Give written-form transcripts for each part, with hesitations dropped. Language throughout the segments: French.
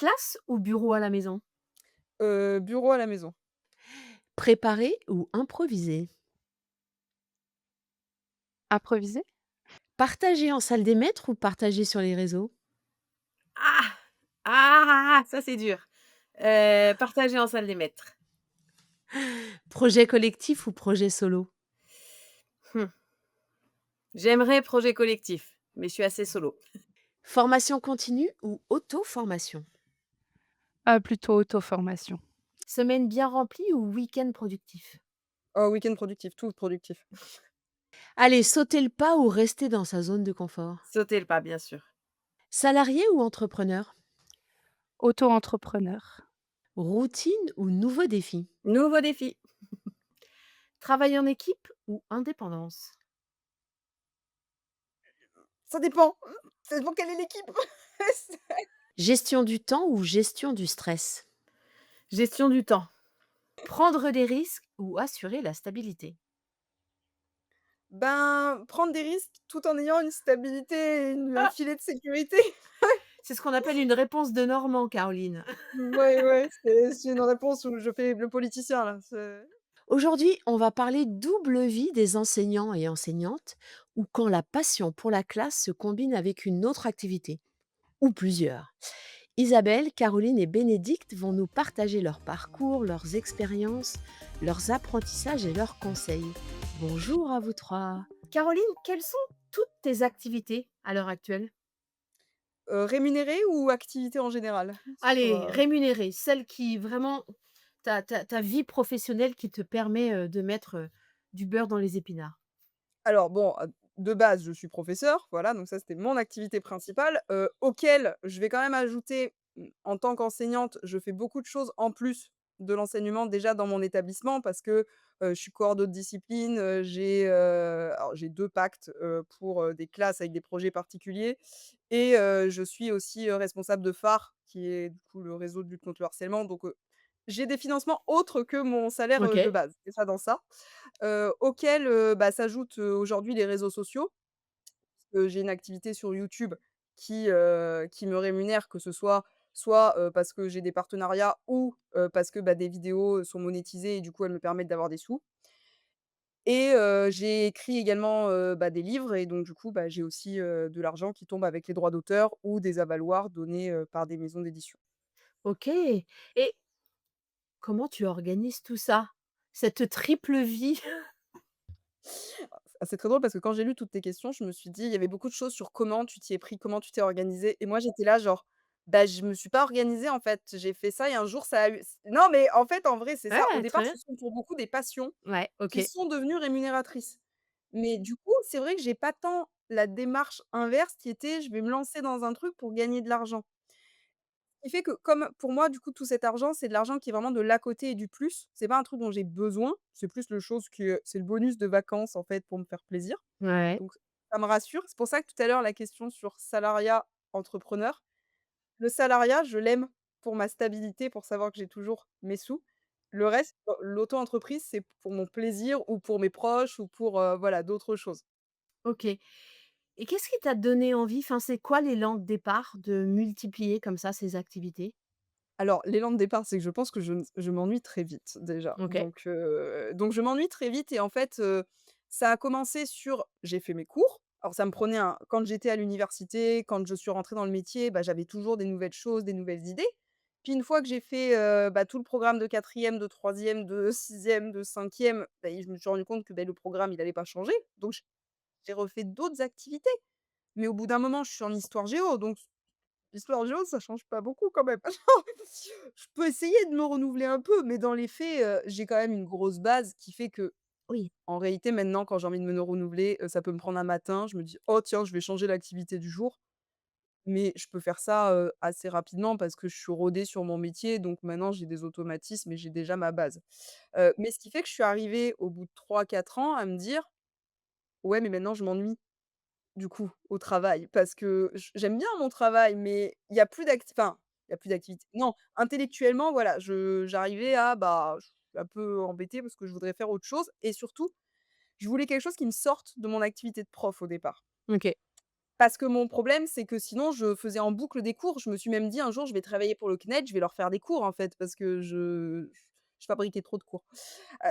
Classe ou bureau à la maison? Bureau à la maison. Préparer ou improviser? Improviser? Partager en salle des maîtres ou partager sur les réseaux? Ah! Ah! Ça c'est dur. Partager en salle des maîtres. Projet collectif ou projet solo? Mmh. J'aimerais projet collectif, mais je suis assez solo. Formation continue ou auto-formation? Plutôt auto-formation. Semaine bien remplie ou week-end productif? Oh, week-end productif, tout productif. Allez, sauter le pas ou rester dans sa zone de confort? Sauter le pas, bien sûr. Salarié ou entrepreneur? Auto-entrepreneur. Routine ou nouveau défi? Nouveau défi. Travail en équipe ou indépendance? Ça dépend, ça dépend quelle est l'équipe. Gestion du temps ou gestion du stress? Gestion du temps. Prendre des risques ou assurer la stabilité? Ben, prendre des risques tout en ayant une stabilité et un Ah! filet de sécurité. C'est ce qu'on appelle une réponse de Normand, Caroline. Ouais, ouais, c'est une réponse où je fais le politicien là, c'est Aujourd'hui, on va parler double vie des enseignants et enseignantes, ou quand la passion pour la classe se combine avec une autre activité, ou plusieurs. Isabelle, Caroline et Bénédicte vont nous partager leur parcours, leurs expériences, leurs apprentissages et leurs conseils. Bonjour à vous trois. Caroline, quelles sont toutes tes activités à l'heure actuelle? rémunéré ou activité en général? Sur, Allez, rémunérée, celle qui vraiment ta vie professionnelle qui te permet, de mettre, du beurre dans les épinards. alors bon, de base, je suis professeur, voilà, donc ça, c'était mon activité principale, auquel je vais quand même ajouter, en tant qu'enseignante, je fais beaucoup de choses en plus de l'enseignement déjà dans mon établissement parce que, je suis coord discipline, j'ai 2 pactes, pour, des classes avec des projets particuliers et je suis aussi, responsable de Phare, qui est du coup le réseau de lutte contre le harcèlement, donc j'ai des financements autres que mon salaire, de OK. base et ça dans ça. Auxquels, bah, s'ajoutent, aujourd'hui les réseaux sociaux. J'ai une activité sur YouTube qui me rémunère, que ce soit, parce que j'ai des partenariats ou, parce que, bah, des vidéos, sont monétisées et du coup, elles me permettent d'avoir des sous et j'ai écrit également, bah, des livres et donc du coup, bah, j'ai aussi, de l'argent qui tombe avec les droits d'auteur ou des avaloirs donnés, par des maisons d'édition. OK, et comment tu organises tout ça? Cette triple vie? Ah, c'est très drôle parce que quand j'ai lu toutes tes questions, je me suis dit: «Il y avait beaucoup de choses sur comment tu t'y es pris, comment tu t'es organisé et moi j'étais là genre: «Bah, je me suis pas organisée en fait, j'ai fait ça et un jour ça a eu» non mais en fait, en vrai, c'est ça. Au Ouais, très départ, bien. ce sont pour beaucoup des passions Ouais, qui OK. sont devenues rémunératrices. Mais du coup, c'est vrai que j'ai pas tant la démarche inverse qui était: «Je vais me lancer dans un truc pour gagner de l'argent». Ce qui fait que comme pour moi, du coup, tout cet argent, c'est de l'argent qui est vraiment de l'à côté et du plus. C'est pas un truc dont j'ai besoin, c'est plus le chose que c'est le bonus de vacances en fait pour me faire plaisir. Ouais. Donc ça me rassure. C'est pour ça que tout à l'heure, la question sur salariat, entrepreneur. Le salariat, je l'aime pour ma stabilité, pour savoir que j'ai toujours mes sous. Le reste, l'auto-entreprise, c'est pour mon plaisir ou pour mes proches ou pour, voilà, d'autres choses. OK, et qu'est-ce qui t'a donné envie, enfin, c'est quoi l'élan de départ de multiplier comme ça ces activités? Alors, l'élan de départ, c'est que je pense que je m'ennuie très vite déjà. OK. Donc je m'ennuie très vite et en fait, ça a commencé sur j'ai fait mes cours. Alors ça me prenait un quand j'étais à l'université, quand je suis rentrée dans le métier, bah, j'avais toujours des nouvelles choses, des nouvelles idées. Puis une fois que j'ai fait, bah, tout le programme de quatrième, de troisième, de sixième, de cinquième, bah, je me suis rendu compte que, beh, le programme, il allait pas changer. Donc j'ai refait d'autres activités. Mais au bout d'un moment, je suis en histoire géo, donc l'histoire géo, ça change pas beaucoup quand même. Genre, je peux essayer de me renouveler un peu, mais dans les faits, j'ai quand même une grosse base qui fait que, Oui. en réalité, maintenant, quand j'ai envie de me renouveler, ça peut me prendre un matin, je me dis: «Oh tiens, je vais changer l'activité du jour». Mais je peux faire ça, assez rapidement parce que je suis rodée sur mon métier, donc maintenant j'ai des automatismes et j'ai déjà ma base. Mais ce qui fait que je suis arrivée au bout de 3 4 ans à me dire: «Ouais, mais maintenant je m'ennuie». Du coup, au travail, parce que j'aime bien mon travail, mais il y a plus enfin, il y a plus d'activité. Non, intellectuellement, voilà, j'arrivais à, bah, je suis un peu embêtée parce que je voudrais faire autre chose et surtout, je voulais quelque chose qui me sorte de mon activité de prof au départ. OK. Parce que mon problème, c'est que sinon je faisais en boucle des cours. Je me suis même dit un jour: «Je vais travailler pour le CNED, je vais leur faire des cours, en fait», parce que je fabriquais trop de cours. Heu,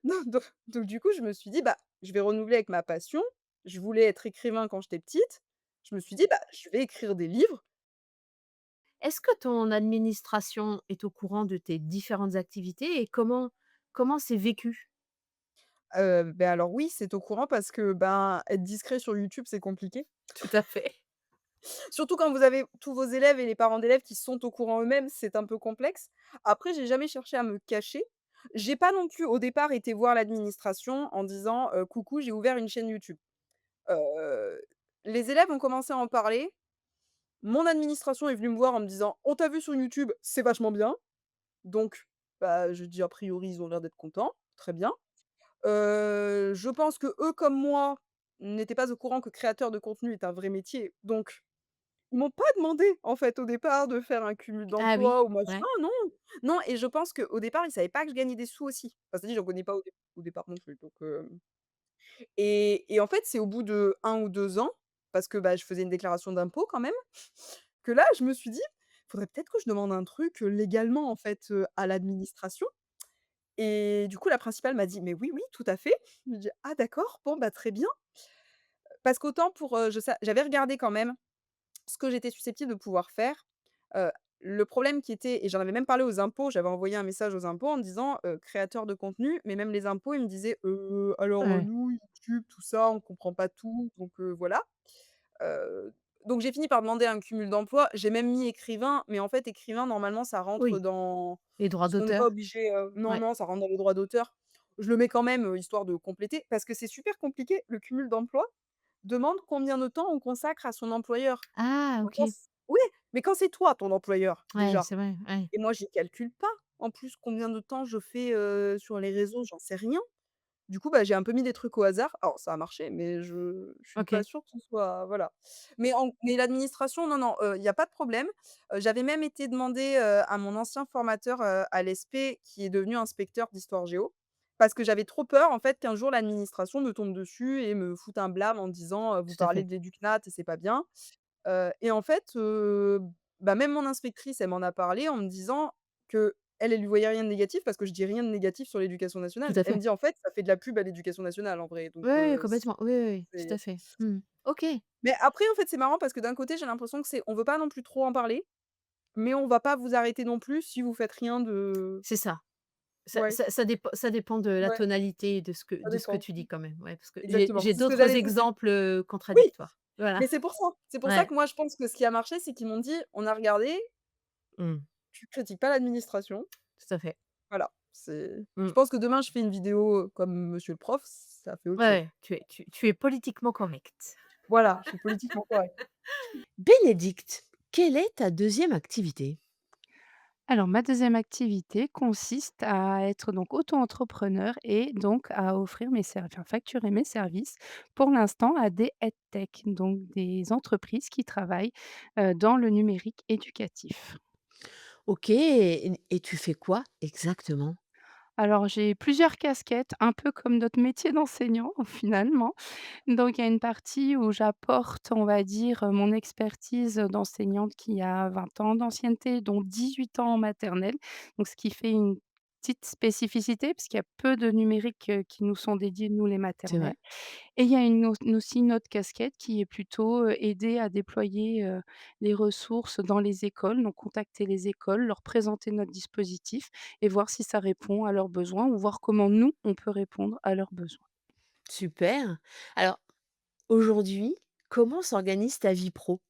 non, donc du coup, je me suis dit: «Bah, je vais renouveler avec ma passion». Je voulais être écrivain quand j'étais petite. Je me suis dit: «Bah, je vais écrire des livres». Est-ce que ton administration est au courant de tes différentes activités et comment c'est vécu? Beh, alors oui, c'est au courant parce que, ben, être discret sur YouTube, c'est compliqué. Tout à fait. Surtout quand vous avez tous vos élèves et les parents d'élèves qui sont au courant eux-mêmes, c'est un peu complexe. Après, j'ai jamais cherché à me cacher. J'ai pas non plus, au départ, été voir l'administration en disant: «Coucou, j'ai ouvert une chaîne YouTube». Heu, les élèves ont commencé à en parler. Mon administration est venue me voir en me disant: «On t'a vu sur YouTube, c'est vachement bien». Donc, bah, je dis: «A priori, ils ont l'air d'être contents, très bien». Je pense qu'eux, comme moi, n'étaient pas au courant que créateur de contenu est un vrai métier, donc ils m'ont pas demandé, en fait, au départ, de faire un cumul Ah oui, d'emploi ou machin, ouais. non. Non, et je pense qu'au départ, ils savaient pas que je gagnais des sous aussi. Enfin, c'est-à-dire, j'en gagnais pas au départ non plus, donc et en fait, c'est au bout de 1 ou 2 ans, parce que, bah, je faisais une déclaration d'impôt quand même, que là, je me suis dit: «Faudrait peut-être que je demande un truc, légalement, en fait, à l'administration». Et du coup, la principale m'a dit: «Mais oui, oui, tout à fait». Je me dis: «Ah d'accord, bon, bah, très bien». Parce qu'autant pour, j'avais regardé quand même ce que j'étais susceptible de pouvoir faire. Heu, le problème qui était, et j'en avais même parlé aux impôts, j'avais envoyé un message aux impôts en me disant, «Créateur de contenu», mais même les impôts, ils me disaient: alors, Ouais. nous, YouTube, tout ça, on comprend pas tout, donc voilà». Heu, donc j'ai fini par demander un cumul d'emploi. J'ai même mis écrivain, mais en fait, écrivain, normalement, ça rentre Oui, dans les droits parce qu'on n'est pas d'auteur? obligé, non, Ouais. non, ça rentre dans les droits d'auteur. Je le mets quand même, histoire de compléter, parce que c'est super compliqué. Le cumul d'emploi demande combien de temps on consacre à son employeur. Ah Donc quand OK. c Oui, mais quand c'est toi ton employeur, Ouais, déjà, c'est vrai, ouais. et moi j'y calcule pas. En plus, combien de temps je fais, sur les réseaux, j'en sais rien. Du coup, bah, j'ai un peu mis des trucs au hasard. Alors ça a marché, mais je suis pas OK. sûre que ce soit, voilà. Mais l'administration, non, non, il y a pas de problème. J'avais même été demander, à mon ancien formateur, à l'ESP, qui est devenu inspecteur d'histoire géo, parce que j'avais trop peur, en fait, qu'un jour l'administration me tombe dessus et me foute un blâme en disant, «Vous Tout à parlez fait. de l'Éducnat et c'est pas bien». Et en fait, bah, même mon inspectrice, elle m'en a parlé en me disant qu'elle, elle lui voyait rien de négatif parce que je dis rien de négatif sur l'éducation Tout nationale. à Elle me fait. dit: «En fait, ça fait de la pub à l'éducation nationale en vrai», donc Oui, oui, complètement. Oui, oui, oui, tout à c'est fait. Mmh. OK, mais après, en fait, c'est marrant parce que d'un côté, j'ai l'impression que c'est on veut pas non plus trop en parler, mais on va pas vous arrêter non plus si vous faites rien de c'est ça. ouais, Ça dépend de la ouais, tonalité et de ce que ça tu dépend. dis quand même, ouais, parce que Exactement, j'ai c'est ce que d'autres j'allais te dire. exemples, Oui, contradictoires. Voilà. mais c'est pour ça. C'est pour ça Ouais. que moi, je pense que ce qui a marché, c'est qu'ils m'ont dit: «On a regardé, Mmh. tu critiques pas l'administration». Tout à fait. Voilà, c'est je Mmh. pense que demain je fais une vidéo, comme monsieur le prof, ça fait autre Ouais, chose. ouais, tu es politiquement correcte. Voilà, je suis politiquement correcte. Bénédicte, quelle est ta deuxième activité? Alors ma deuxième activité consiste à être donc auto-entrepreneur et donc à offrir mes serv enfin facturer mes services pour l'instant à des EdTech, donc des entreprises qui travaillent, dans le numérique éducatif. OK et tu fais quoi exactement? Alors j'ai plusieurs casquettes, un peu comme notre métier d'enseignant finalement. Donc il y a une partie où j'apporte, on va dire, mon expertise d'enseignante qui a 20 ans d'ancienneté, dont 18 ans en maternelle. Donc ce qui fait une petite spécificité, parce qu'il y a peu de numériques, qui nous sont dédiés, nous les C'est maternelles. vrai. Et il y a aussi une autre casquette qui est plutôt, aider à déployer, les ressources dans les écoles, donc contacter les écoles, leur présenter notre dispositif et voir si ça répond à leurs besoins ou voir comment nous, on peut répondre à leurs besoins. Super. Alors aujourd'hui, comment s'organise ta vie pro?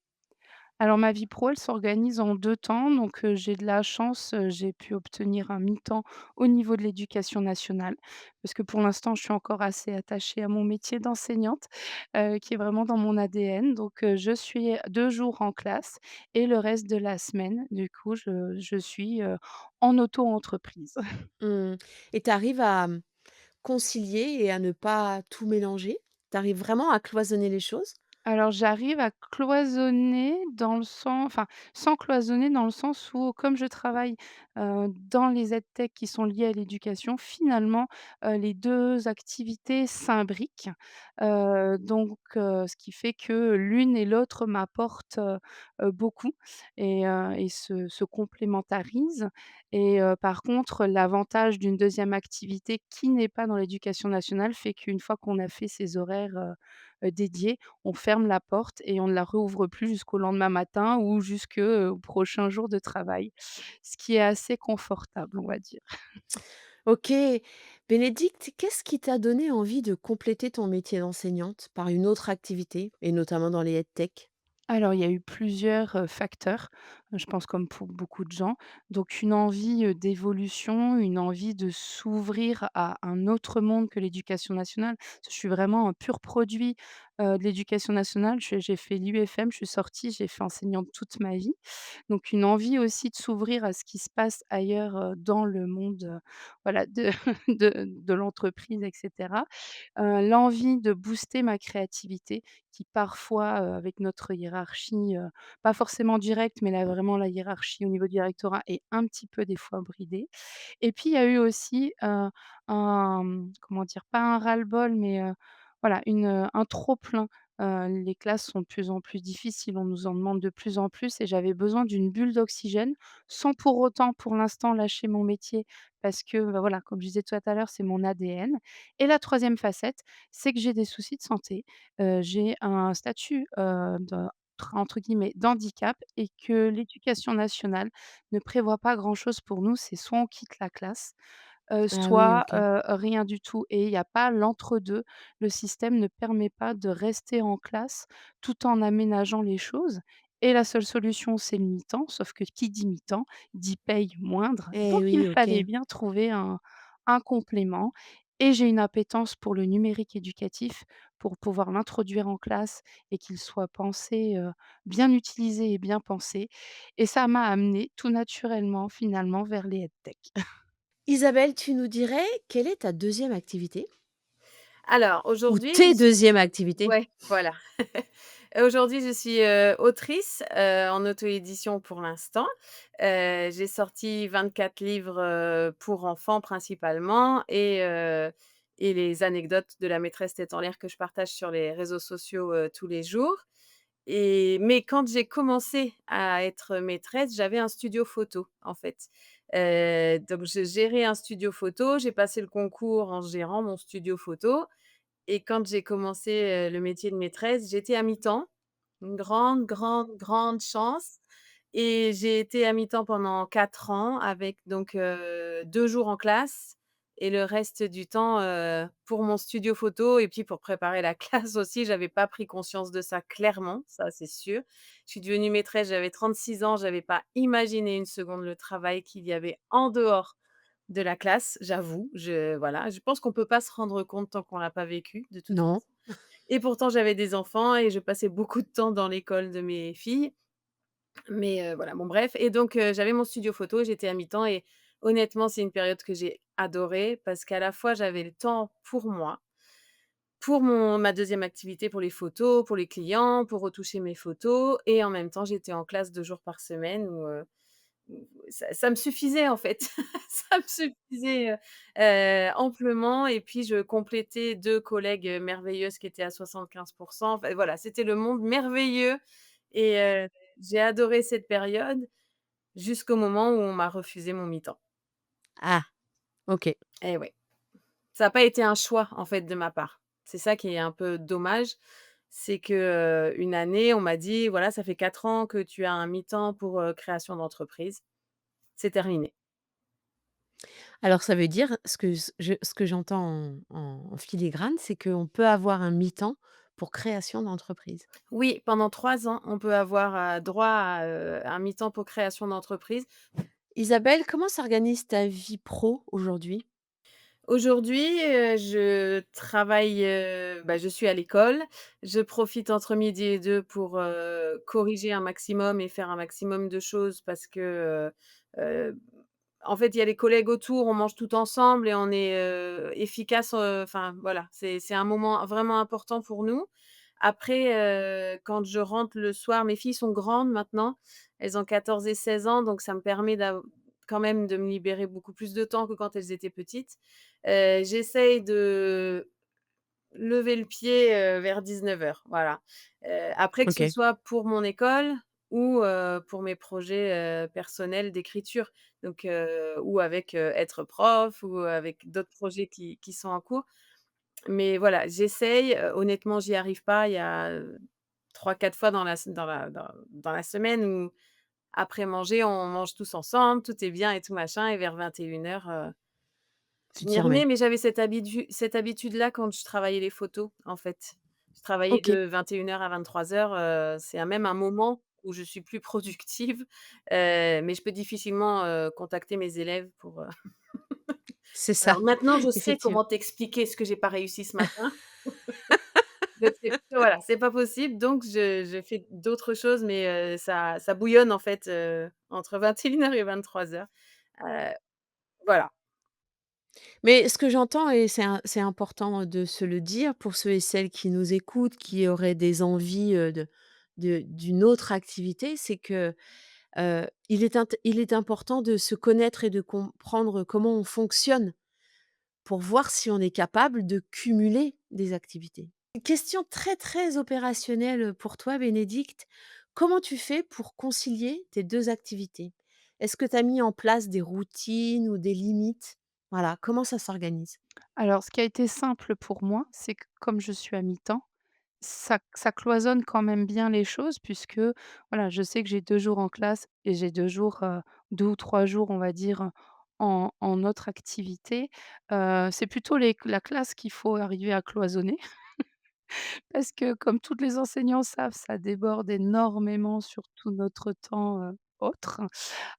Alors ma vie pro, elle s'organise en 2 temps, donc j'ai de la chance, j'ai pu obtenir un mi-temps au niveau de l'éducation nationale, parce que pour l'instant, je suis encore assez attachée à mon métier d'enseignante, qui est vraiment dans mon ADN. Donc je suis 2 jours en classe et le reste de la semaine, du coup, je suis, en auto-entreprise. Mmh et tu arrives à, concilier et à ne pas tout mélanger? Tu arrives vraiment à cloisonner les choses? Alors j'arrive à cloisonner dans le sens enfin, sans cloisonner dans le sens où comme je travaille, dans les edtech qui sont liées à l'éducation, finalement, les 2 activités s'imbriquent. Ce qui fait que l'une et l'autre m'apportent, beaucoup et se complémentarisent par contre, l'avantage d'une deuxième activité qui n'est pas dans l'éducation nationale fait qu'une fois qu'on a fait ses horaires, dédiés, on ferme la porte et on ne la rouvre plus jusqu'au lendemain matin ou au prochain jour de travail. Ce qui est assez confortable, on va dire. OK. Bénédicte, qu'est-ce qui t'a donné envie de compléter ton métier d'enseignante par une autre activité et notamment dans les EdTech? Alors, il y a eu plusieurs, facteurs, je pense comme pour beaucoup de gens. Donc une envie, d'évolution, une envie de s'ouvrir à un autre monde que l'éducation nationale. Je suis vraiment un pur produit, de l'éducation nationale. J'ai fait l'UFM, je suis sortie, j'ai fait enseignante toute ma vie. Donc une envie aussi de s'ouvrir à ce qui se passe ailleurs, dans le monde, voilà de de l'entreprise et cetera. L'envie de booster ma créativité qui parfois, avec notre hiérarchie, pas forcément directe, mais là vraiment la hiérarchie au niveau du directorat est un petit peu des fois bridée. Et puis il y a eu aussi, comment dire? Pas un ras-le-bol, mais, voilà un trop plein. Les classes sont de plus en plus difficiles, on nous en demande de plus en plus et j'avais besoin d'une bulle d'oxygène, sans pour autant, pour l'instant, lâcher mon métier parce que, bah, voilà, comme je disais tout à l'heure, c'est mon ADN. Et la troisième facette, c'est que j'ai des soucis de santé. J'ai un statut, de entre guillemets «d'handicap» et que l'éducation nationale ne prévoit pas grand-chose pour nous. C'est soit on quitte la classe, Ah oui, soit, OK. rien du tout et il y a pas l'entre-deux. Le système ne permet pas de rester en classe tout en aménageant les choses et la seule solution, c'est le mi-temps, sauf que qui dit mi-temps dit paye moindre, Eh donc il oui, OK. fallait bien trouver un complément et j'ai une appétence pour le numérique éducatif pour pouvoir l'introduire en classe et qu'il soit pensé, bien utilisé et bien pensé et ça m'a amenée tout naturellement finalement vers les EdTech. Isabelle, tu nous dirais quelle est ta deuxième activité? Alors Ou aujourd'hui, je tes suis deuxièmes activités? ouais, voilà. Aujourd'hui, je suis, autrice, en auto-édition pour l'instant. J'ai sorti 24 livres, pour enfants principalement et les anecdotes de la maîtresse tête en l'air que je partage sur les réseaux sociaux, tous les jours mais quand j'ai commencé à être maîtresse, j'avais un studio photo, en fait. Donc je gérais un studio photo, j'ai passé le concours en gérant mon studio photo et quand j'ai commencé, le métier de maîtresse, j'étais à mi-temps. Une grande, grande, grande chance et j'ai été à mi-temps pendant 4 ans avec donc 2 jours en classe et le reste du temps, pour mon studio photo et puis pour préparer la classe aussi. J'avais pas pris conscience de ça clairement, ça c'est sûr. Je suis devenue maîtresse, j'avais 36 ans, j'avais pas imaginé une seconde le travail qu'il y avait en dehors de la classe, j'avoue. Je pense qu'on peut pas se rendre compte tant qu'on l'a pas vécu, de toute Non. façon et pourtant j'avais des enfants et je passais beaucoup de temps dans l'école de mes filles. Mais voilà, bon bref et donc j'avais mon studio photo, j'étais à mi-temps et honnêtement, c'est une période que j'ai adorée parce qu'à la fois j'avais le temps pour moi, pour ma deuxième activité, pour les photos, pour les clients, pour retoucher mes photos et en même temps j'étais en classe 2 jours par semaine où ça me suffisait en fait. Ça me suffisait, amplement et puis je complétais 2 collègues, merveilleuses qui étaient à 75. Enfin voilà, c'était le monde merveilleux et j'ai adoré cette période jusqu'au moment où on m'a refusé mon mi-temps. Ah, OK. Et ouais, ça a pas été un choix en fait de ma part. C'est ça qui est un peu dommage, c'est que, une année on m'a dit: «Voilà, ça fait 4 ans que tu as un mi-temps pour, création d'entreprise, c'est terminé». Alors ça veut dire ce que j'entends en filigrane, c'est qu'on peut avoir un mi-temps pour création d'entreprise. Oui, pendant 3 ans, on peut avoir, droit à, un mi-temps pour création d'entreprise. Isabelle, comment s'organise ta vie pro aujourd'hui? Aujourd'hui, je travaille, je suis à l'école. Je profite entre midi et 2 pour, corriger un maximum et faire un maximum de choses parce que, en fait, il y a les collègues autour, on mange tout ensemble et on est, efficace, enfin voilà, c'est un moment vraiment important pour nous. Après, quand je rentre le soir, mes filles sont grandes maintenant, elles ont 14 et 16 ans, donc ça me permet quand même de me libérer beaucoup plus de temps que quand elles étaient petites. J'essaye de lever le pied, vers 19:00, voilà. Après que ce OK, soit pour mon école ou, pour mes projets, personnels d'écriture, donc ou avec, être prof ou avec d'autres projets qui sont en cours. Mais voilà, j'essaye, honnêtement, j'y arrive pas. Il y a, 3-4 fois dans la semaine où après manger, on mange tous ensemble, tout est bien et tout machin et vers 21:00, tu je m'y t'y remets. remets, mais j'avais cette habitude-là quand je travaillais les photos, en fait. Je travaillais OK. de 21:00 à 23:00, c'est même un moment où je suis plus productive, mais je peux difficilement, contacter mes élèves pour, C'est ça, alors maintenant, je sais effectivement. comment t'expliquer ce que j'ai pas réussi ce matin. Donc c'est plutôt voilà, c'est pas possible, donc je fais d'autres choses, mais ça bouillonne en fait, entre 21:00 et 23:00. Heu, voilà. Mais ce que j'entends et c'est important de se le dire pour ceux et celles qui nous écoutent, qui auraient des envies, d'une autre activité, c'est que, il est important de se connaître et de comprendre comment on fonctionne pour voir si on est capable de cumuler des activités. Une question très, très opérationnelle, pour toi, Bénédicte. Comment tu fais pour concilier tes 2 activités? Est-ce que tu as mis en place des routines ou des limites? Voilà, comment ça s'organise? Alors ce qui a été simple pour moi, c'est que comme je suis à mi-temps, ça cloisonne quand même bien les choses puisque, voilà, je sais que j'ai 2 jours en classe et j'ai 2 jours, 2 ou 3 jours, on va dire, en autre activité. C'est plutôt la classe qu'il faut arriver à cloisonner parce que comme toutes les enseignants savent, ça déborde énormément sur tout notre temps, autre.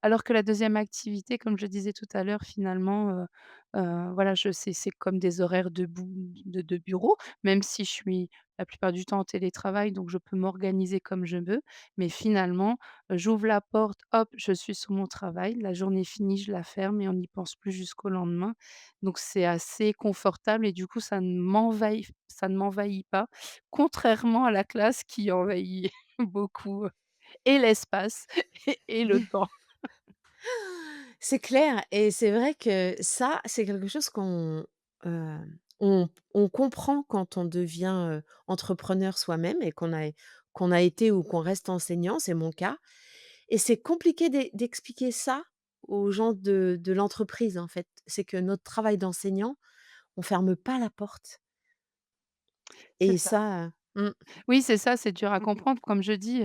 Alors que la deuxième activité, comme je disais tout à l'heure, finalement, voilà, je c'est comme des horaires de bureau, même si je suis la plupart du temps en télétravail, donc je peux m'organiser comme je veux. Mais finalement, j'ouvre la porte, hop, je suis sur mon travail. La journée finie, je la ferme et on n'y pense plus jusqu'au lendemain. Donc c'est assez confortable et du coup, ça ne m'envahit pas, contrairement à la classe qui envahit beaucoup, et l'espace et le temps. C'est clair et c'est vrai que ça, c'est quelque chose on comprend quand on devient, entrepreneur soi-même et qu'on a été ou qu'on reste enseignant, c'est mon cas et c'est compliqué d'expliquer ça aux gens de l'entreprise, en fait. C'est que notre travail d'enseignant, on ferme pas la porte C'est et ça. ça, Oui, c'est ça, c'est dur à comprendre. Comme je dis,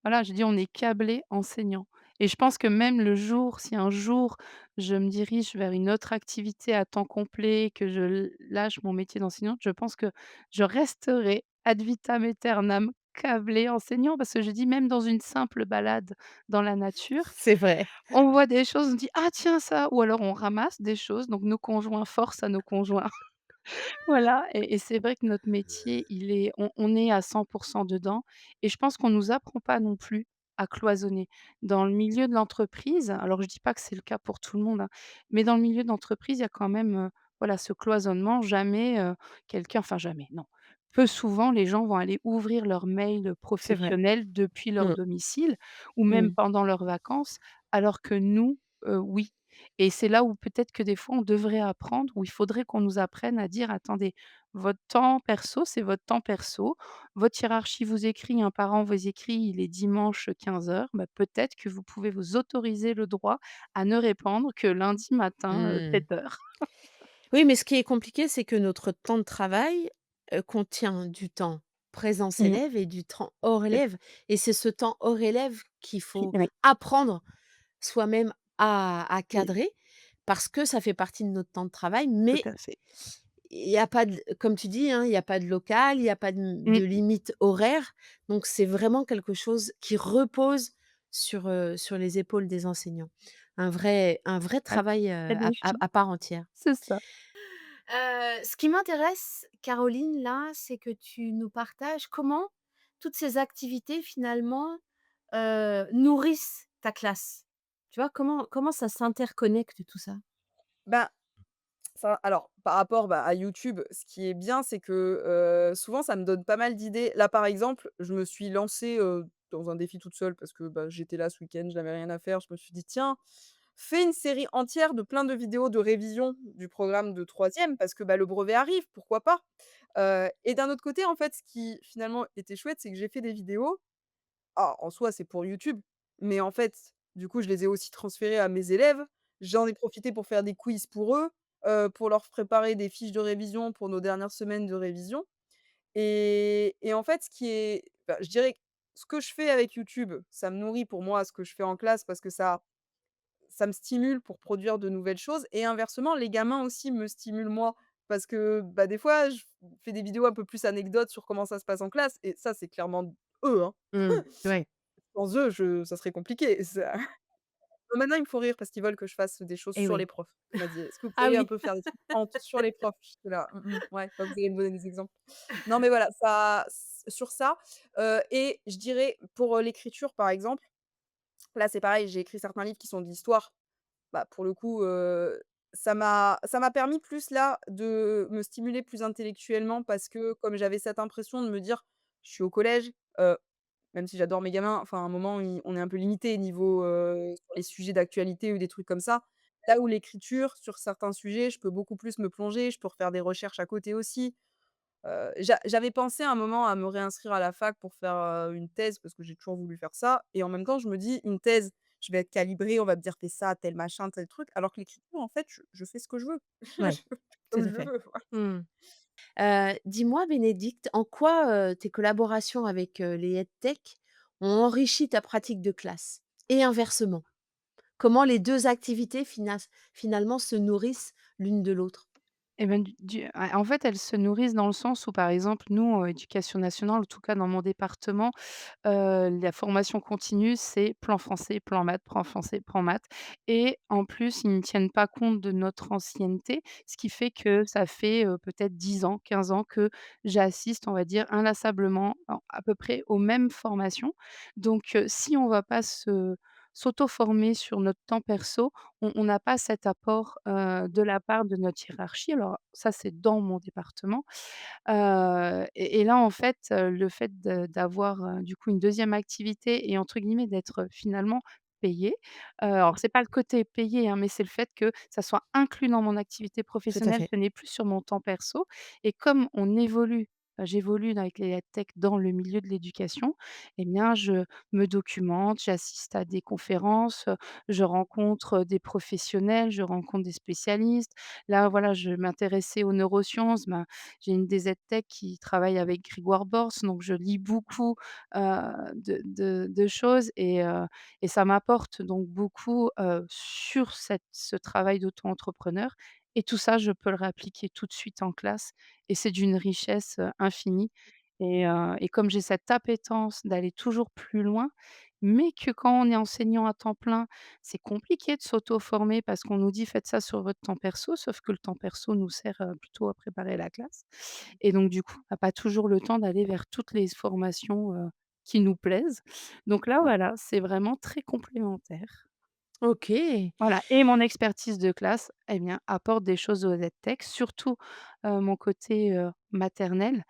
voilà, je dis: «On est câblé enseignant» et je pense que même le jour si un jour je me dirige vers une autre activité à temps complet, que je lâche mon métier d'enseignante, je pense que je resterai ad vitam aeternam câblée enseignant parce que je dis même dans une simple balade dans la nature, c'est vrai. on voit des choses, on dit: «Ah tiens ça!» ou alors on ramasse des choses, donc nos conjoints forcent à nos conjoints. Voilà et c'est vrai que notre métier, on est à 100 dedans et je pense qu'on nous apprend pas non plus à cloisonner. Dans le milieu de l'entreprise, alors je dis pas que c'est le cas pour tout le monde, hein, mais dans le milieu d'entreprise, il y a quand même, voilà, ce cloisonnement. Jamais, quelqu'un enfin jamais, non. Peu souvent, les gens vont aller ouvrir leur mail C'est vrai. professionnel depuis leur Mmh. domicile ou même Mmh. pendant leurs vacances, alors que nous, oui. Et c'est là où peut-être que des fois on devrait apprendre, où il faudrait qu'on nous apprenne à dire: «Attendez, votre temps perso, c'est votre temps perso. Votre hiérarchie vous écrit, un parent vous écrit, il est dimanche 15:00, bah, peut-être que vous pouvez vous autoriser le droit à ne répondre que lundi matin, Mmh. 7:00». Oui, mais ce qui est compliqué, c'est que notre temps de travail, contient du temps présence Mmh. élève et du temps hors C'est élève et c'est ce temps hors élève qu'il qui faut oui, apprendre soi-même à oui, cadrer parce que ça fait partie de notre temps de travail, tout mais à fait. il y a pas de comme tu dis, hein, il y a pas de local, il y a pas Mmh, de limite horaire, donc c'est vraiment quelque chose qui repose sur les épaules des enseignants. Un vrai à travail, planifier, à part entière. c'est ça. Ce qui m'intéresse, Caroline, là, c'est que tu nous partages comment toutes ces activités finalement, nourrissent ta classe. Tu vois? Comment ça s'interconnecte tout ça? Ben, Ça alors, par rapport, bah, à YouTube, ce qui est bien, c'est que, souvent ça me donne pas mal d'idées. Là, par exemple, je me suis lancée, dans un défi toute seule parce que, bah, j'étais là ce week-end, je n'avais rien à faire. Je me suis dit: «Tiens, fais une série entière de plein de vidéos de révision du programme de troisième parce que, bah, le brevet arrive, pourquoi pas?» Et d'un autre côté, en fait, ce qui finalement était chouette, c'est que j'ai fait des vidéos. En soi, c'est pour YouTube, mais en fait, du coup, je les ai aussi transférées à mes élèves. J'en ai profité pour faire des quiz pour eux, pour leur préparer des fiches de révision pour nos dernières semaines de révision et en fait, ce qui est bah, je dirais que ce que je fais avec YouTube, ça me nourrit pour moi ce que je fais en classe parce que ça me stimule pour produire de nouvelles choses et inversement, les gamins aussi me stimulent moi parce que, bah, des fois, je fais des vidéos un peu plus anecdotes sur comment ça se passe en classe et ça, c'est clairement eux, hein. Mmh. Ouais. Sans eux, je ça serait compliqué. Ça maintenant, ils me font rire parce qu'ils veulent que je fasse des choses Et sur les oui. profs. Il m'a dit: «Est-ce que vous Ah pourriez un oui. peu faire des trucs sur les profs?» J'étais là: ouais, bah, vous allez me donner des exemples». Non, mais voilà, ça sur ça, et je dirais pour, l'écriture, par exemple, là, c'est pareil, j'ai écrit certains livres qui sont de l'histoire. Bah, pour le coup, ça m'a permis plus là de me stimuler plus intellectuellement parce que comme j'avais cette impression de me dire: «Je suis au collège», même si j'adore mes gamins, enfin, à un moment, on est un peu limité niveau, sur les sujets d'actualité ou des trucs comme ça. Là où l'écriture, sur certains sujets, je peux beaucoup plus me plonger, je peux refaire des recherches à côté aussi. J'avais pensé à un moment à me réinscrire à la fac pour faire, une thèse parce que j'ai toujours voulu faire ça et en même temps, je me dis: «Une thèse, je vais être calibrée, on va me dire: «Fais ça, tel machin, tel truc», alors que l'écriture, en fait, je fais ce que je veux. Je Ouais, fais tout comme à je fait. veux, voilà. Mmh. Dis-moi Bénédicte, en quoi, tes collaborations avec, les EdTech ont enrichi ta pratique de classe? Et inversement? Comment les 2 activités finalement se nourrissent l'une de l'autre? Et ben, en fait, elles se nourrissent dans le sens où, par exemple, nous, éducation nationale, en tout cas dans mon département, la formation continue, c'est plan français, plan maths, plan français, plan maths et en plus, ils ne tiennent pas compte de notre ancienneté, ce qui fait que ça fait, peut-être 10 ans, 15 ans que j'assiste, on va dire, inlassablement, à peu près aux mêmes formations. Donc, si on va pas s'auto-former sur notre temps perso, on n'a pas cet apport, de la part de notre hiérarchie. Alors ça, c'est dans mon département. Et là, en fait, le fait d'avoir, du coup, une deuxième activité et entre guillemets d'être, finalement payé. Alors c'est pas le côté payé, hein, mais c'est le fait que ça soit inclus dans mon activité Tout à professionnelle, fait. ce n'est plus sur mon temps perso et comme on évolue, j'évolue avec les EdTech dans le milieu de l'éducation eh bien, je me documente, j'assiste à des conférences, je rencontre, des professionnels, je rencontre des spécialistes. Là, voilà, je m'intéressais aux neurosciences, ben, j'ai une des EdTech qui travaille avec Grégoire Borst, donc je lis beaucoup, de choses et ça m'apporte donc beaucoup, sur ce travail d'auto-entrepreneur et tout ça, je peux le réappliquer tout de suite en classe et c'est d'une richesse, infinie et comme j'ai cette appétence d'aller toujours plus loin, mais que quand on est enseignant à temps plein, c'est compliqué de s'auto-former parce qu'on nous dit: «Faites ça sur votre temps perso», sauf que le temps perso nous sert, plutôt à préparer la classe et donc du coup, on n'a pas toujours le temps d'aller vers toutes les formations, qui nous plaisent. Donc là, voilà, c'est vraiment très complémentaire. OK. Voilà et mon expertise de classe, eh bien, apporte des choses aux EdTech, surtout, mon côté, maternel,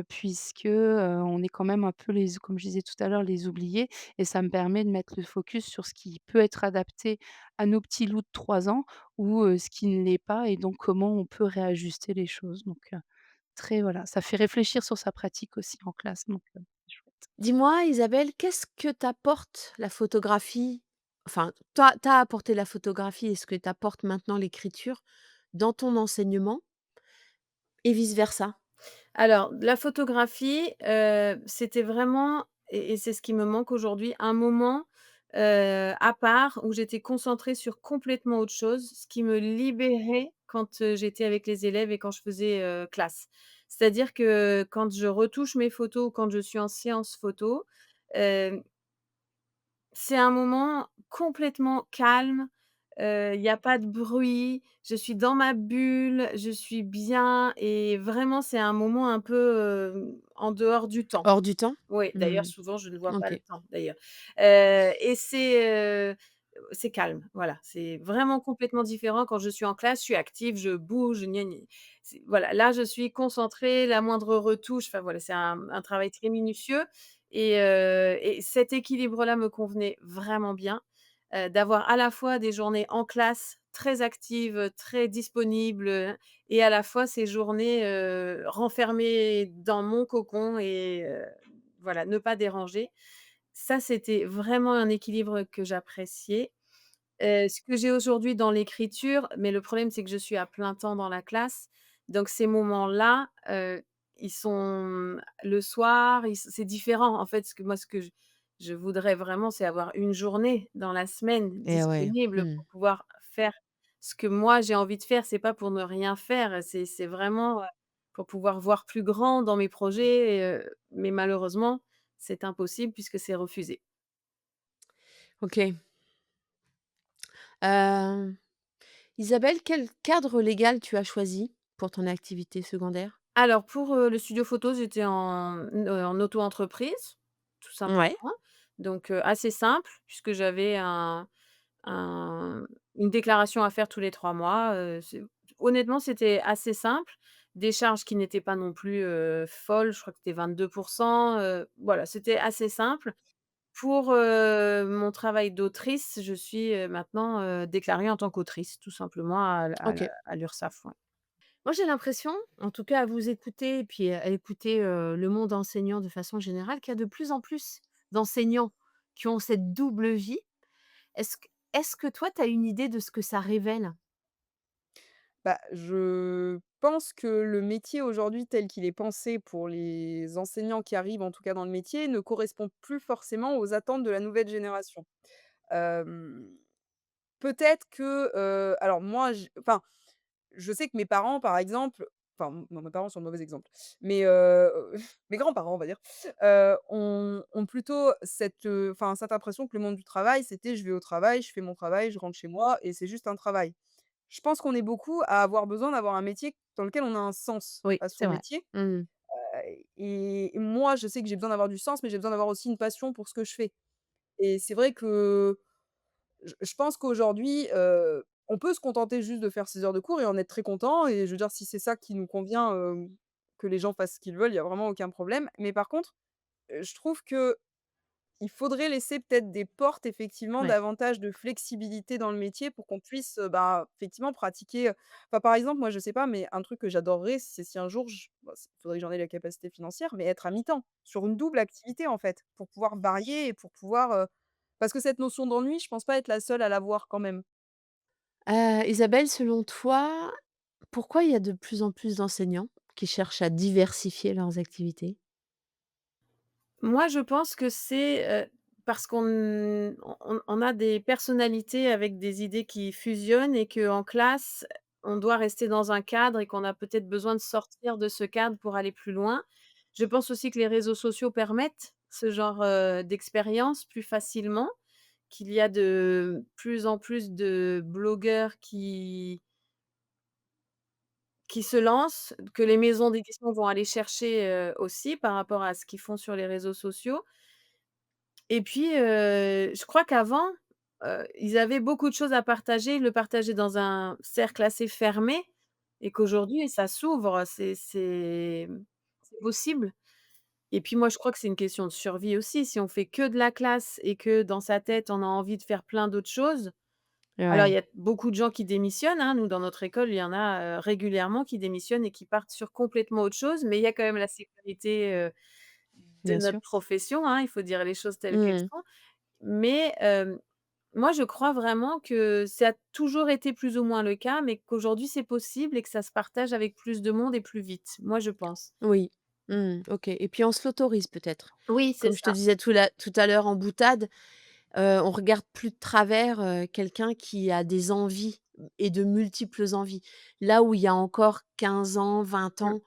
puisque, on est quand même un peu les comme je disais tout à l'heure, les oubliés et ça me permet de mettre le focus sur ce qui peut être adapté à nos petits loups de 3 ans ou, ce qui ne l'est pas et donc comment on peut réajuster les choses donc, très voilà, ça fait réfléchir sur sa pratique aussi en classe donc, c'est chouette. Dis-moi Isabelle, qu'est-ce que t'apporte la photographie? Enfin, t'as apporté la photographie et ce que t'apporte maintenant l'écriture dans ton enseignement et vice versa? Alors, la photographie, c'était vraiment et c'est ce qui me manque aujourd'hui, un moment, à part où j'étais concentrée sur complètement autre chose, ce qui me libérait quand, j'étais avec les élèves et quand je faisais, classe. C'est-à-dire que quand je retouche mes photos ou quand je suis en séance photo, hem c'est un moment complètement calme, il y a pas de bruit, je suis dans ma bulle, je suis bien et vraiment c'est un moment un peu, en dehors du temps. Hors du temps? Oui, d'ailleurs Mmh. souvent je ne vois pas OK. le temps d'ailleurs, et c'est, c'est calme, voilà. C'est vraiment complètement différent. Quand je suis en classe, je suis active, je bouge, gna gna c'est voilà, là, je suis concentrée, la moindre retouche, enfin voilà, c'est un travail très minutieux et cet équilibre-là me convenait vraiment bien, d'avoir à la fois des journées en classe très actives, très disponibles, et à la fois ces journées, renfermées dans mon cocon et voilà, ne pas déranger. Ça, c'était vraiment un équilibre que j'appréciais. Ce que j'ai aujourd'hui dans l'écriture, mais le problème, c'est que je suis à plein temps dans la classe, donc ces moments-là, ils sont le soir, c'est différent. En fait, ce que je voudrais vraiment, c'est avoir une journée dans la semaine Et ouais. disponible Mmh. pour pouvoir faire ce que moi j'ai envie de faire. C'est pas pour ne rien faire, c'est vraiment, pour pouvoir voir plus grand dans mes projets, mais malheureusement, c'est impossible puisque c'est refusé. OK. Hem, Isabelle, quel cadre légal tu as choisi pour ton activité secondaire? Alors pour, le studio photo, j'étais en auto-entreprise, tout Ouais, simplement, donc assez simple puisque j'avais un une déclaration à faire tous les 3 mois, c'est honnêtement, c'était assez simple. Des charges qui n'étaient pas non plus, folles, je crois que c'était 22, voilà, c'était assez simple. Pour, mon travail d'autrice, je suis, maintenant, déclarée en tant qu'autrice, tout simplement OK. à l'Urssaf, ouais. Moi, j'ai l'impression, en tout cas à vous écouter et puis à écouter, le monde enseignant de façon générale, qu'il y a de plus en plus d'enseignants qui ont cette double vie. Est-ce que toi, tu as une idée de ce que ça révèle? Bah, je pense que le métier aujourd'hui tel qu'il est pensé pour les enseignants qui arrivent, en tout cas dans le métier, ne correspond plus forcément aux attentes de la nouvelle génération. Hem, Peut-être que, alors moi je sais que mes parents, par exemple, non, mes parents sont le mauvais exemple, mais mes grands-parents, on va dire, ont plutôt cette impression que le monde du travail, c'était: «Je vais au travail, je fais mon travail, je rentre chez moi et c'est juste un travail». Je pense qu'on est beaucoup à avoir besoin d'avoir un métier dans lequel on a un sens Oui, à c'est son vrai. métier, Mmh. et moi, je sais que j'ai besoin d'avoir du sens, mais j'ai besoin d'avoir aussi une passion pour ce que je fais, et c'est vrai que je pense qu'aujourd'hui, on peut se contenter juste de faire ses heures de cours et en être très content, et je veux dire si c'est ça qui nous convient, que les gens fassent ce qu'ils veulent, il y a vraiment aucun problème. Mais par contre, je trouve qu'il faudrait laisser peut-être des portes, effectivement, Ouais. davantage de flexibilité dans le métier pour qu'on puisse, bah, effectivement pratiquer, par exemple, moi je sais pas, mais un truc que j'adorerais, c'est si un jour faudrait que j'en ai la capacité financière, mais être à mi-temps, sur une double activité en fait, pour pouvoir varier et pour pouvoir, parce que cette notion d'ennui, je pense pas être la seule à l'avoir quand même. Isabelle, selon toi, pourquoi il y a de plus en plus d'enseignants qui cherchent à diversifier leurs activités? Moi, je pense que c'est, parce qu'on a des personnalités avec des idées qui fusionnent et qu'en classe, on doit rester dans un cadre et qu'on a peut-être besoin de sortir de ce cadre pour aller plus loin. Je pense aussi que les réseaux sociaux permettent ce genre, d'expérience plus facilement, qu'il y a de plus en plus de blogueurs qui se lancent, que les maisons d'édition vont aller chercher, aussi par rapport à ce qu'ils font sur les réseaux sociaux. Et puis, je crois qu'avant, ils avaient beaucoup de choses à partager, ils le partageaient dans un cercle assez fermé et qu'aujourd'hui ça s'ouvre, c'est possible. Et puis moi, je crois que c'est une question de survie aussi. Si on fait que de la classe et que dans sa tête, on a envie de faire plein d'autres choses, alors il Ouais, y a beaucoup de gens qui démissionnent, hein. Nous, dans notre école, il y en a, régulièrement qui démissionnent et qui partent sur complètement autre chose, mais il y a quand même la sécurité, de bien notre sûr. profession, hein, il faut dire les choses telles qu'elles Mmh. sont. Mais, moi je crois vraiment que ça a toujours été plus ou moins le cas, mais qu'aujourd'hui c'est possible et que ça se partage avec plus de monde et plus vite. Moi je pense. Oui. Mmh. OK, et puis on se l'autorise peut-être. Oui, c'est Comme je te ça. disais tout à l'heure en boutade, on regarde plus de travers, quelqu'un qui a des envies et de multiples envies. Là où il y a encore 15 ans, 20 Mmh. ans,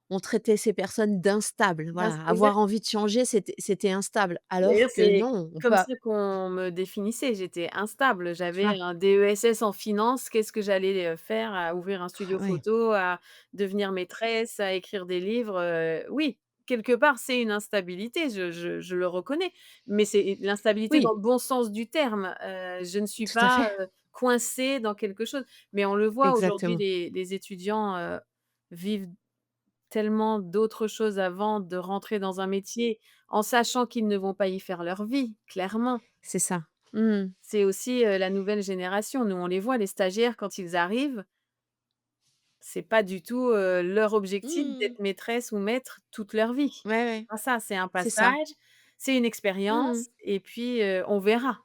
on traitait ces personnes d'instables. Ben, Voilà, exact. avoir envie de changer, c'était instable. D'ailleurs, Alors que c'est non, on peut comme a ça qu'on me définissait. J'étais instable. tu J'avais vois? un DESS en finance. Qu'est-ce que j'allais, faire? À ouvrir un studio Ouais. photo, à devenir maîtresse, à écrire des livres, oui. quelque part, c'est une instabilité, je le reconnais, mais c'est l'instabilité dans Oui, le bon sens du terme. Je ne suis tout à pas, fait. coincée dans quelque chose. Mais on le voit aujourd'hui, Exactement. les étudiants, vivent tellement d'autres choses avant de rentrer dans un métier, en sachant qu'ils ne vont pas y faire leur vie, clairement. C'est ça. Mmh. C'est aussi, la nouvelle génération. Nous, on les voit, les stagiaires, quand ils arrivent, c'est pas du tout, leur objectif Mmh. d'être maîtresse ou maître toute leur vie. Ouais, ouais, Pas ça, c'est un c'est ça. passage, c'est une Mmh. expérience et puis, on verra.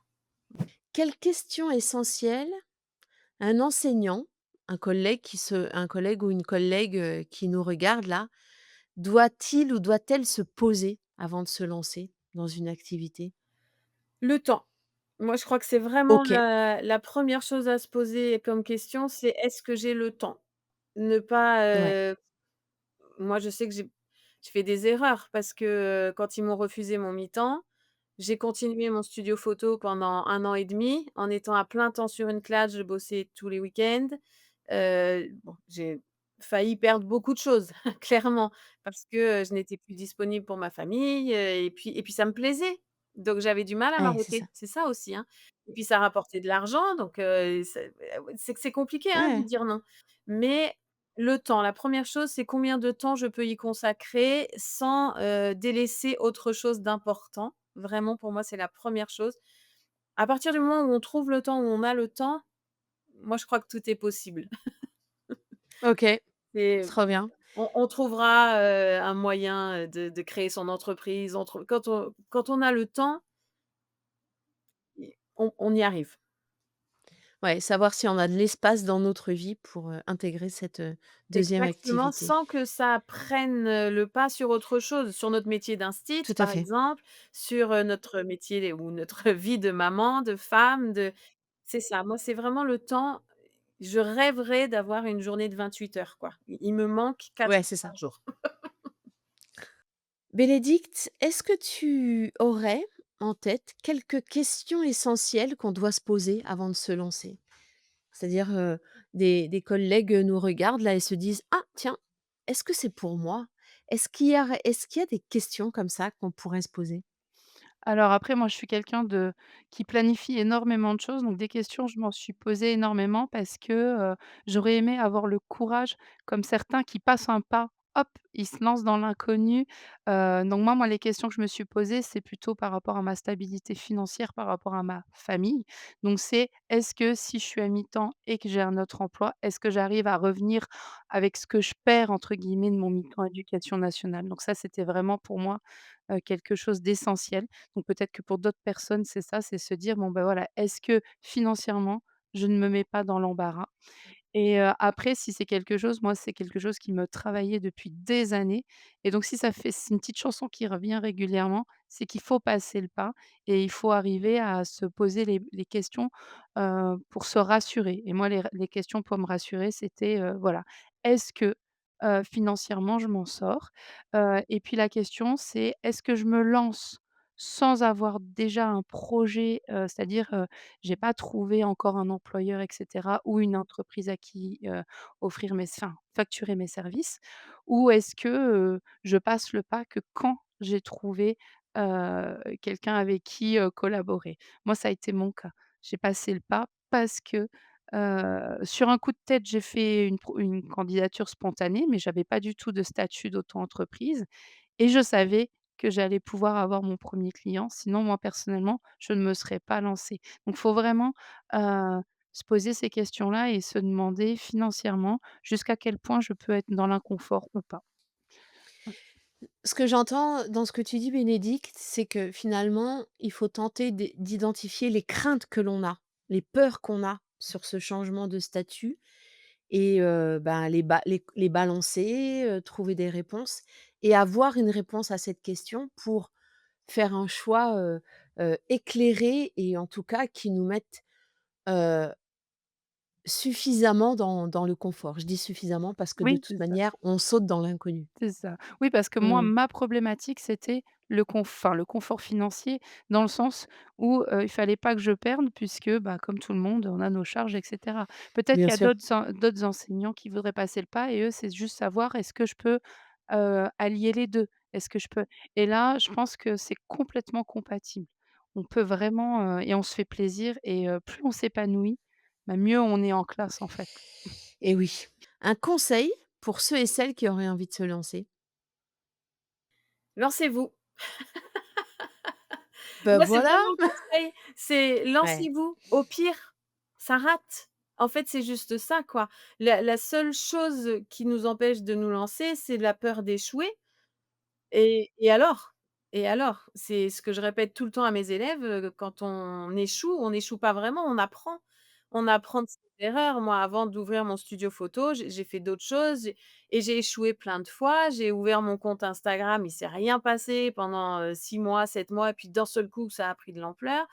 Quelle question essentielle un enseignant, un collègue ou une collègue, qui nous regarde là, doit-il ou doit-elle se poser avant de se lancer dans une activité? Le temps. Moi, je crois que c'est vraiment OK, la 1re chose à se poser comme question, c'est: «Est-ce que j'ai le temps?» Ne pas, ouais. moi, je sais que j'ai fait des erreurs parce que, quand ils m'ont refusé mon mi-temps, j'ai continué mon studio photo pendant 1 an et demi en étant à plein temps sur une classe, je bossais tous les week-ends. Bon, j'ai failli perdre beaucoup de choses, clairement, parce que, je n'étais plus disponible pour ma famille, et puis ça me plaisait. Donc j'avais du mal à Ouais, c'est ça. m'arrêter, c'est ça aussi, hein. Et puis ça rapportait de l'argent, donc c'est compliqué, hein, de Ouais. dire non. Mais le temps, la première chose, c'est combien de temps je peux y consacrer sans, délaisser autre chose d'important. Vraiment, pour moi, c'est la première chose. À partir du moment où on trouve le temps, où on a le temps, moi, je crois que tout est possible. OK, Et trop bien. on trouvera, un moyen, de créer son entreprise. Quand on a le temps, on y arrive. Ouais, savoir si on a de l'espace dans notre vie pour, intégrer cette, 2e Exactement, activité. sans que ça prenne, le pas sur autre chose, sur notre métier d'instit, Tout à par fait. exemple, sur, notre métier ou notre vie de maman, de femme, de c'est ça. Moi, c'est vraiment le temps. Je rêverais d'avoir une journée de 28 heures, quoi. Il me manque 4 Ouais, heures c'est ça. par jour. Bénédicte, est-ce que tu aurais en tête quelques questions essentielles qu'on doit se poser avant de se lancer? C'est-à-dire, des collègues, nous regardent là et se disent: «Ah tiens, est-ce que c'est pour moi?» Est-ce qu'il y a des questions comme ça qu'on pourrait se poser? Alors après, moi, je suis quelqu'un de qui planifie énormément de choses, donc des questions, je m'en suis posé énormément parce que, j'aurais aimé avoir le courage, comme certains qui passent un pas, hop, ils se lancent dans l'inconnu. Donc moi, les questions que je me suis posées, c'est plutôt par rapport à ma stabilité financière, par rapport à ma famille. Donc c'est: «Est-ce que si je suis à mi-temps et que j'ai un autre emploi, est-ce que j'arrive à revenir avec ce que je perds, entre guillemets, de mon mi-temps éducation nationale?» Donc ça, c'était vraiment pour moi, quelque chose d'essentiel. Donc peut-être que pour d'autres personnes, c'est ça, c'est se dire: «Bon, ben voilà, est-ce que financièrement, je ne me mets pas dans l'embarras?» Et après si c'est quelque chose moi, c'est quelque chose qui me travaillait depuis des années et donc si ça fait c'est une petite chanson qui revient régulièrement, c'est qu'il faut passer le pas et il faut arriver à se poser les questions, pour se rassurer et moi les questions pour me rassurer, c'était, voilà: «Est-ce que, financièrement je m'en sors?» Et puis la question c'est: «Est-ce que je me lance sans avoir déjà un projet?» C'est-à-dire, j'ai pas trouvé encore un employeur et cetera ou une entreprise à qui, offrir mes enfin, facturer mes services? Ou est-ce que, je passe le pas que quand j'ai trouvé, quelqu'un avec qui, collaborer? Moi, ça a été mon cas. J'ai passé le pas parce que, sur un coup de tête, j'ai fait une candidature spontanée, mais j'avais pas du tout de statut d'auto-entreprise et je savais que j'allais pouvoir avoir mon premier client, sinon moi personnellement, je ne me serais pas lancée. Donc il faut vraiment, se poser ces questions-là et se demander financièrement jusqu'à quel point je peux être dans l'inconfort ou pas. Ce que j'entends dans ce que tu dis, Bénédicte, c'est que finalement, il faut tenter d'identifier les craintes que l'on a, les peurs qu'on a sur ce changement de statut et ben, les balancer, trouver des réponses et avoir une réponse à cette question pour faire un choix, éclairé et en tout cas qui nous mette, heu, suffisamment dans le confort. Je dis suffisamment parce que de Oui, toute c'est ça. manière, on saute dans l'inconnu. C'est ça. Oui, parce que moi, Mmh. ma problématique, c'était le confort financier dans le sens où, il fallait pas que je perde puisque, bah, comme tout le monde, on a nos charges et cetera. Peut-être Bien qu'il y a sûr. d'autres enseignants qui voudraient passer le pas et eux, c'est juste savoir est-ce que je peux, allier les 2. Est-ce que je peux et là, je pense que c'est complètement compatible. On peut vraiment, et on se fait plaisir et plus on s'épanouit, bah, mieux on est en classe, en fait. Et oui. Un conseil pour ceux et celles qui auraient envie de se lancer? Lancez-vous. Ben Moi, c'est voilà! vraiment le conseil, c'est Ouais. lancez-vous. Au pire, ça rate. En fait, c'est juste ça, quoi. La seule chose qui nous empêche de nous lancer, c'est la peur d'échouer. Et alors? Et alors? C'est ce que je répète tout le temps à mes élèves, quand on n'échoue pas vraiment, on apprend. On apprend de ses erreurs. Moi, avant d'ouvrir mon studio photo, j'ai fait d'autres choses et j'ai échoué plein de fois. J'ai ouvert mon compte Instagram, il s'est rien passé pendant, 6 mois, 7 mois et puis d'un seul coup, ça a pris de l'ampleur.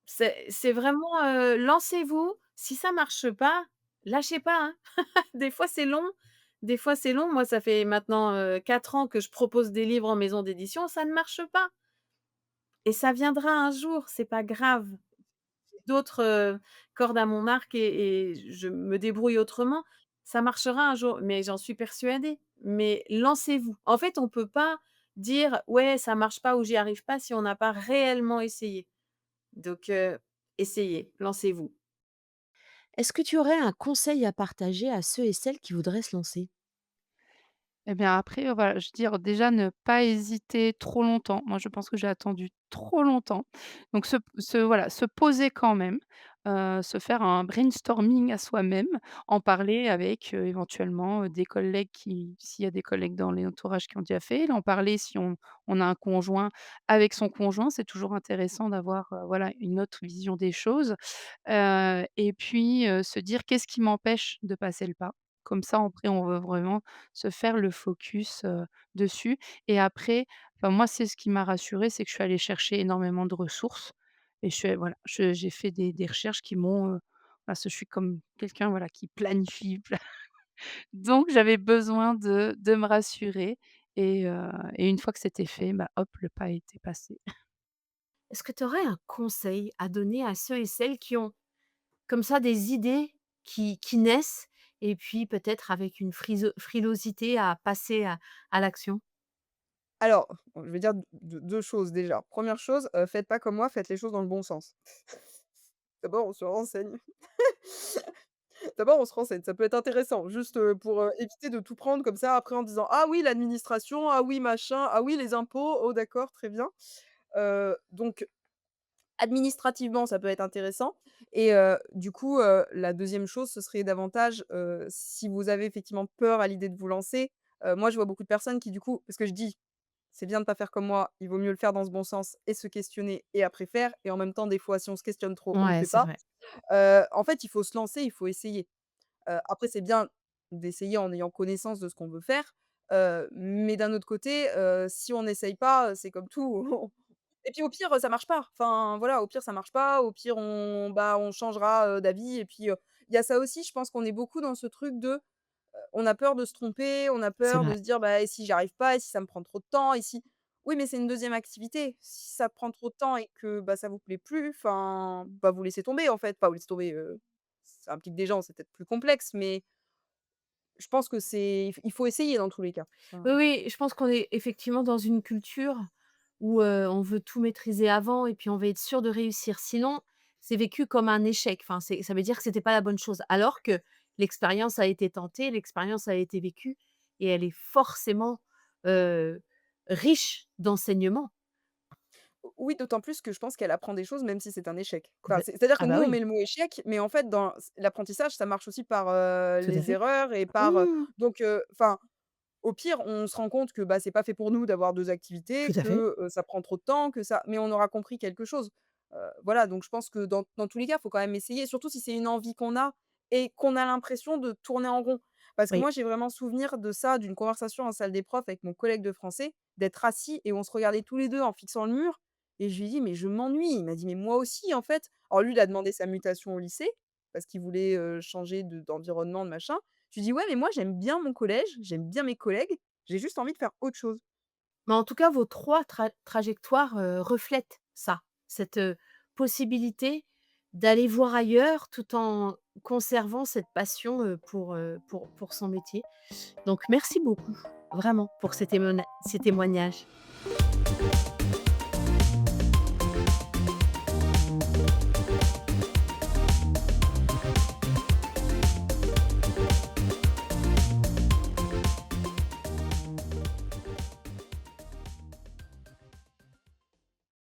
C'est vraiment, lancez-vous. Si ça marche pas, lâchez pas, hein. Des fois, c'est long, des fois, c'est long. Moi, ça fait maintenant, 4 ans que je propose des livres en maison d'édition, ça ne marche pas et ça viendra un jour, c'est pas grave. J'ai d'autres, cordes à mon arc et je me débrouille autrement. Ça marchera un jour, mais j'en suis persuadée. Mais lancez-vous. En fait, on peut pas dire: «Ouais, ça marche pas» ou «J'y arrive pas» si on n'a pas réellement essayé. Donc essayez, lancez-vous. Est-ce que tu aurais un conseil à partager à ceux et celles qui voudraient se lancer? Et bien après, voilà, je veux dire déjà ne pas hésiter trop longtemps. Moi, je pense que j'ai attendu trop longtemps. Donc voilà, se poser quand même, se faire un brainstorming à soi-même, en parler avec, éventuellement, des collègues qui s'il y a des collègues dans l'entourage qui ont déjà fait, en parler si on a un conjoint avec son conjoint. C'est toujours intéressant d'avoir, voilà, une autre vision des choses. Et puis, se dire: «Qu'est-ce qui m'empêche de passer le pas?» Comme ça, après, on veut vraiment se faire le focus, dessus et après, enfin, moi, c'est ce qui m'a rassurée, c'est que je suis allée chercher énormément de ressources et je suis voilà, j'ai fait des recherches qui m'ont, parce que je suis comme quelqu'un, voilà, qui planifie, donc j'avais besoin de me rassurer et une fois que c'était fait, bah, hop, le pas était passé. Est-ce que tu aurais un conseil à donner à ceux et celles qui ont comme ça des idées qui naissent et puis peut-être avec une frilosité à passer à l'action? Alors, bon, je vais dire 2 choses déjà. Première chose, faites pas comme moi, faites les choses dans le bon sens. D'abord, on se renseigne. D'abord, on se renseigne, ça peut être intéressant, juste, pour, éviter de tout prendre comme ça après en disant: «Ah oui, l'administration, ah oui, machin, ah oui, les impôts, oh d'accord, très bien». Donc administrativement, ça peut être intéressant et du coup, la deuxième chose, ce serait davantage, si vous avez effectivement peur à l'idée de vous lancer, moi, je vois beaucoup de personnes qui du coup parce que je dis: «C'est bien de pas faire comme moi, il vaut mieux le faire dans ce bon sens et se questionner et après faire» et en même temps, des fois, si on se questionne trop, on le Ouais, fait c'est pas. vrai. En fait, il faut se lancer, il faut essayer. Après, c'est bien d'essayer en ayant connaissance de ce qu'on veut faire, mais d'un autre côté, si on n'essaye pas, c'est comme tout, et puis au pire, ça marche pas. Enfin voilà, au pire ça marche pas, au pire on changera, d'avis et puis, il y a ça aussi, je pense qu'on est beaucoup dans ce truc de, on a peur de se tromper, on a C'est peur vrai. de se dire: «Bah, et si j'y arrive pas? Et si ça me prend trop de temps? Et si» oui, mais c'est une deuxième activité. Si ça prend trop de temps et que, bah, ça vous plaît plus, enfin, bah, vous laissez tomber en fait. Enfin, vous laissez tomber, ça implique des gens, c'est peut-être plus complexe, mais je pense que il faut essayer dans tous les cas. Enfin, Oui, oui, je pense qu'on est effectivement dans une culture où, on veut tout maîtriser avant et puis on veut être sûr de réussir. Sinon, c'est vécu comme un échec. Enfin, ça veut dire que c'était pas la bonne chose. Alors que l'expérience a été tentée, l'expérience a été vécue et elle est forcément, heu, riche d'enseignements. oui, d'autant plus que je pense qu'elle apprend des choses même si c'est un échec. Enfin, Complè c'est-à-dire que Ah nous, bah on met oui, le mot échec, mais en fait, dans l'apprentissage, ça marche aussi par, tout à les fait. erreurs et par, Mmh, donc enfin, au pire, on se rend compte que, bah, c'est pas fait pour nous d'avoir 2 activités, tout à fait. que, ça prend trop de temps, que ça mais on aura compris quelque chose. Voilà, donc je pense que dans tous les cas, il faut quand même essayer, surtout si c'est une envie qu'on a et qu'on a l'impression de tourner en rond. Parce que Oui. moi, j'ai vraiment souvenir de ça, d'une conversation en salle des profs avec mon collègue de français, d'être assis et on se regardait tous les 2 en fixant le mur et je lui ai dit: «Mais je m'ennuie». Il m'a dit: «Mais moi aussi, en fait». Alors lui, il a demandé sa mutation au lycée parce qu'il voulait, changer d'environnement, de machin. Je lui dis: «Ouais, mais moi j'aime bien mon collège, j'aime bien mes collègues, j'ai juste envie de faire autre chose». Mais en tout cas, vos 3 trajectoires, reflètent ça, cette, possibilité d'aller voir ailleurs tout en conservant cette passion, pour son métier. Donc merci beaucoup. vraiment, pour ces témoignages.